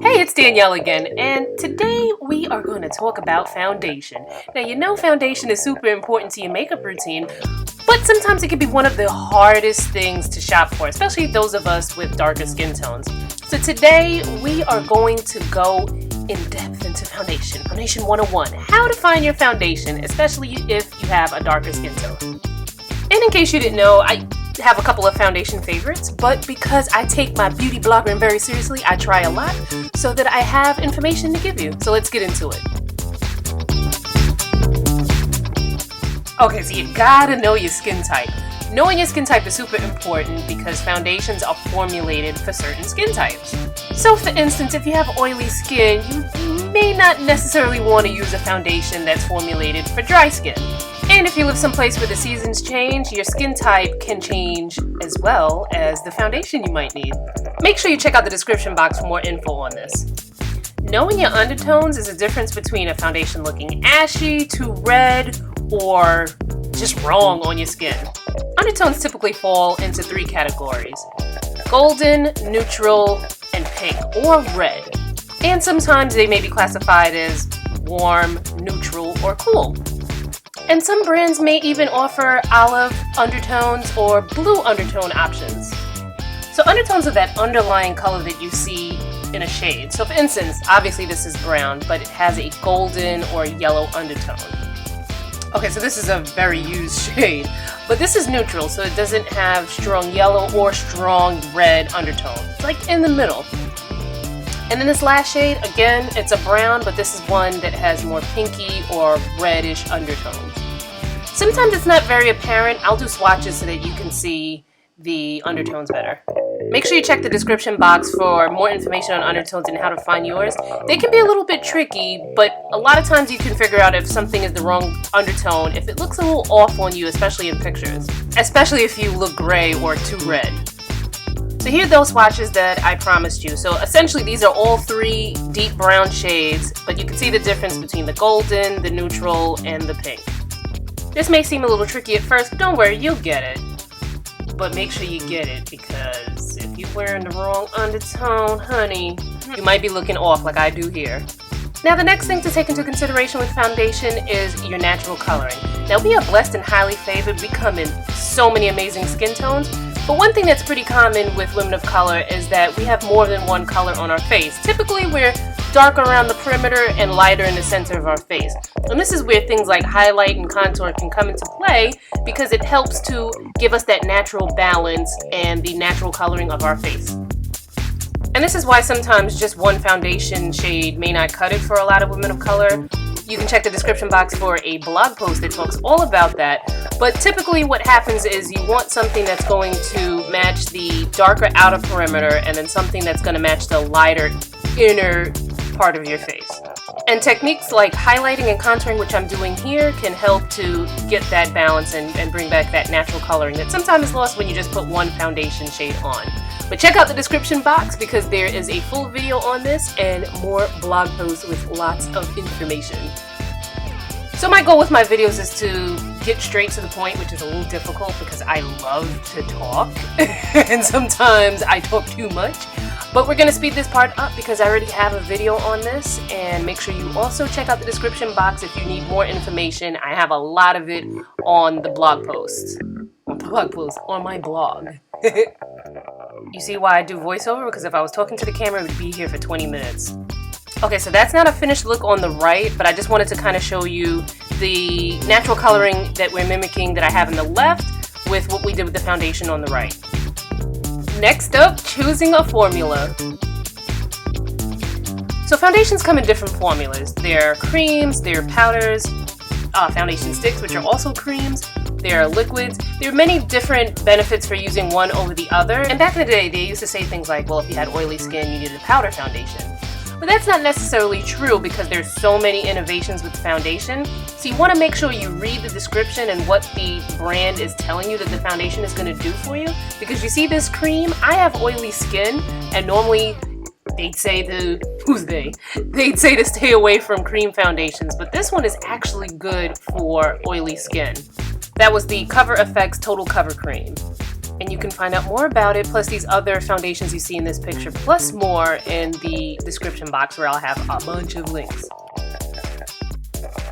Hey, it's Danielle again, and today we are going to talk about foundation. Now, you know foundation is super important to your makeup routine, but sometimes it can be one of the hardest things to shop for, especially those of us with darker skin tones. So today we are going to go in depth into foundation. Foundation 101, how to find your foundation, especially if you have a darker skin tone. And in case you didn't know, I have a couple of foundation favorites, but because I take my beauty blogging very seriously, I try a lot so that I have information to give you. So let's get into it. Okay, so you gotta know your skin type. Knowing your skin type is super important because foundations are formulated for certain skin types. So for instance, if you have oily skin, you may not necessarily want to use a foundation that's formulated for dry skin. And if you live someplace where the seasons change, your skin type can change as well as the foundation you might need. Make sure you check out the description box for more info on this. Knowing your undertones is a difference between a foundation looking ashy, too red, or just wrong on your skin. Undertones typically fall into three categories: golden, neutral, and pink, or red. And sometimes they may be classified as warm, neutral, or cool. And some brands may even offer olive undertones or blue undertone options. So undertones are that underlying color that you see in a shade. So for instance, obviously this is brown, but it has a golden or yellow undertone. Okay, so this is a very used shade, but this is neutral, so it doesn't have strong yellow or strong red undertone. It's like in the middle. And then this last shade, again, it's a brown, but this is one that has more pinky or reddish undertones. Sometimes it's not very apparent. I'll do swatches so that you can see the undertones better. Make sure you check the description box for more information on undertones and how to find yours. They can be a little bit tricky, but a lot of times you can figure out if something is the wrong undertone if it looks a little off on you, especially in pictures. Especially if you look gray or too red. So here are those swatches that I promised you. So essentially these are all three deep brown shades, but you can see the difference between the golden, the neutral, and the pink. This may seem a little tricky at first, but don't worry, you'll get it. But make sure you get it, because if you're wearing the wrong undertone, honey, you might be looking off like I do here. Now the next thing to take into consideration with foundation is your natural coloring. Now we are blessed and highly favored. We come in so many amazing skin tones. But one thing that's pretty common with women of color is that we have more than one color on our face. Typically, we're darker around the perimeter and lighter in the center of our face. And this is where things like highlight and contour can come into play because it helps to give us that natural balance and the natural coloring of our face. And this is why sometimes just one foundation shade may not cut it for a lot of women of color. You can check the description box for a blog post that talks all about that. But typically what happens is you want something that's going to match the darker outer perimeter and then something that's going to match the lighter inner part of your face. And techniques like highlighting and contouring, which I'm doing here, can help to get that balance and bring back that natural coloring that sometimes is lost when you just put one foundation shade on. But check out the description box because there is a full video on this and more blog posts with lots of information. So my goal with my videos is to get straight to the point, which is a little difficult because I love to talk and sometimes I talk too much. But we're going to speed this part up because I already have a video on this, and make sure you also check out the description box if you need more information. I have a lot of it on the blog post. On my blog. You see why I do voiceover? Because if I was talking to the camera, it would be here for 20 minutes. Okay, so that's not a finished look on the right, but I just wanted to kind of show you the natural coloring that we're mimicking that I have on the left with what we did with the foundation on the right. Next up, choosing a formula. So foundations come in different formulas. There are creams, there are powders, foundation sticks, which are also creams. There are liquids. There are many different benefits for using one over the other. And back in the day, they used to say things like, well, if you had oily skin, you needed a powder foundation. But that's not necessarily true because there's so many innovations with the foundation. So you want to make sure you read the description and what the brand is telling you that the foundation is going to do for you. Because you see this cream, I have oily skin, and normally they'd say They'd say to stay away from cream foundations, but this one is actually good for oily skin. That was the Cover FX Total Cover Cream. And you can find out more about it, plus these other foundations you see in this picture, plus more in the description box where I'll have a bunch of links.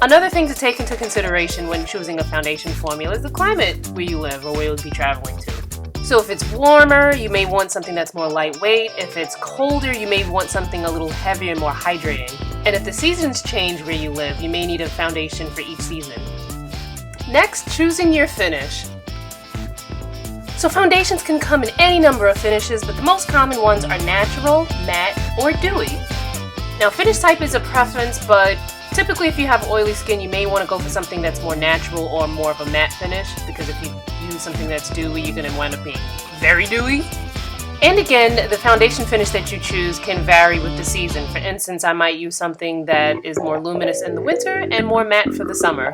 Another thing to take into consideration when choosing a foundation formula is the climate where you live or where you'll be traveling to. So if it's warmer, you may want something that's more lightweight. If it's colder, you may want something a little heavier and more hydrating. And if the seasons change where you live, you may need a foundation for each season. Next, choosing your finish. So foundations can come in any number of finishes, but the most common ones are natural, matte, or dewy. Now finish type is a preference, but typically if you have oily skin, you may want to go for something that's more natural or more of a matte finish, because if you use something that's dewy, you're going to wind up being very dewy. And again, the foundation finish that you choose can vary with the season. For instance, I might use something that is more luminous in the winter and more matte for the summer.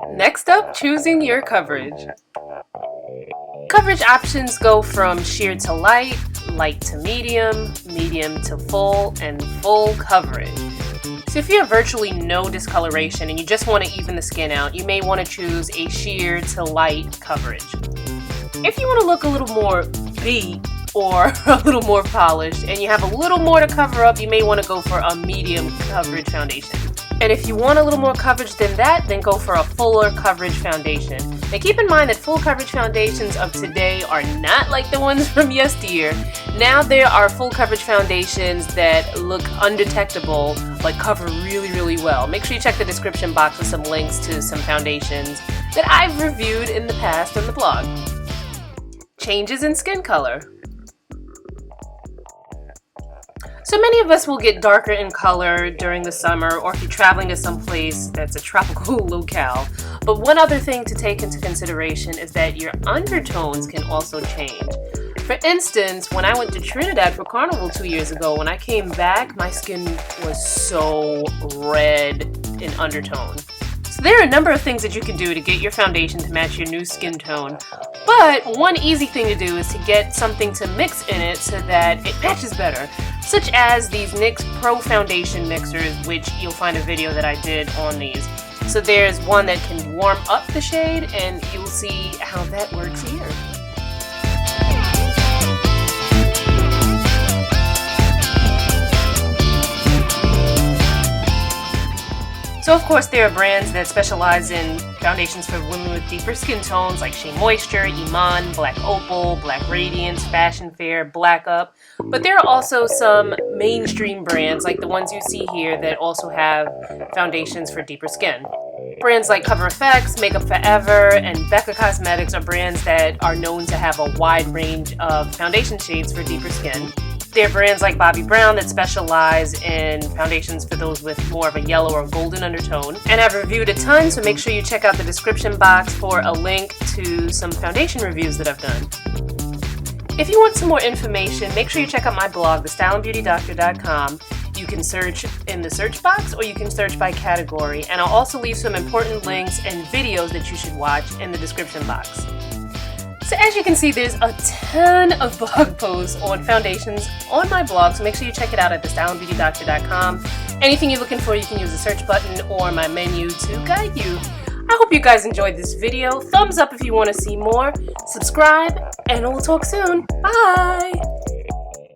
Next up, choosing your coverage. Coverage options go from sheer to light, light to medium, medium to full, and full coverage. So if you have virtually no discoloration and you just want to even the skin out, you may want to choose a sheer to light coverage. If you want to look a little more beat or a little more polished and you have a little more to cover up, you may want to go for a medium coverage foundation. And if you want a little more coverage than that, then go for a fuller coverage foundation. Now keep in mind that full coverage foundations of today are not like the ones from yesteryear. Now there are full coverage foundations that look undetectable, but cover really, really well. Make sure you check the description box with some links to some foundations that I've reviewed in the past on the blog. Changes in skin color. So many of us will get darker in color during the summer, or if you're traveling to some place that's a tropical locale. But one other thing to take into consideration is that your undertones can also change. For instance, when I went to Trinidad for Carnival 2 years ago, when I came back, my skin was so red in undertone. So there are a number of things that you can do to get your foundation to match your new skin tone. But one easy thing to do is to get something to mix in it so that it matches better, such as these NYX Pro Foundation Mixers, which you'll find a video that I did on these. So there's one that can warm up the shade, and you'll see how that works here. So of course there are brands that specialize in foundations for women with deeper skin tones like Shea Moisture, Iman, Black Opal, Black Radiance, Fashion Fair, Black Up. But there are also some mainstream brands like the ones you see here that also have foundations for deeper skin. Brands like Cover FX, Makeup Forever, and BECCA Cosmetics are brands that are known to have a wide range of foundation shades for deeper skin. There are brands like Bobbi Brown that specialize in foundations for those with more of a yellow or golden undertone. And I've reviewed a ton, so make sure you check out the description box for a link to some foundation reviews that I've done. If you want some more information, make sure you check out my blog, thestyleandbeautydoctor.com. You can search in the search box or you can search by category. And I'll also leave some important links and videos that you should watch in the description box. So as you can see, there's a ton of blog posts on foundations on my blog, so make sure you check it out at thestyleandbeautydoctor.com. Anything you're looking for, you can use the search button or my menu to guide you. I hope you guys enjoyed this video. Thumbs up if you want to see more. Subscribe, and we'll talk soon. Bye!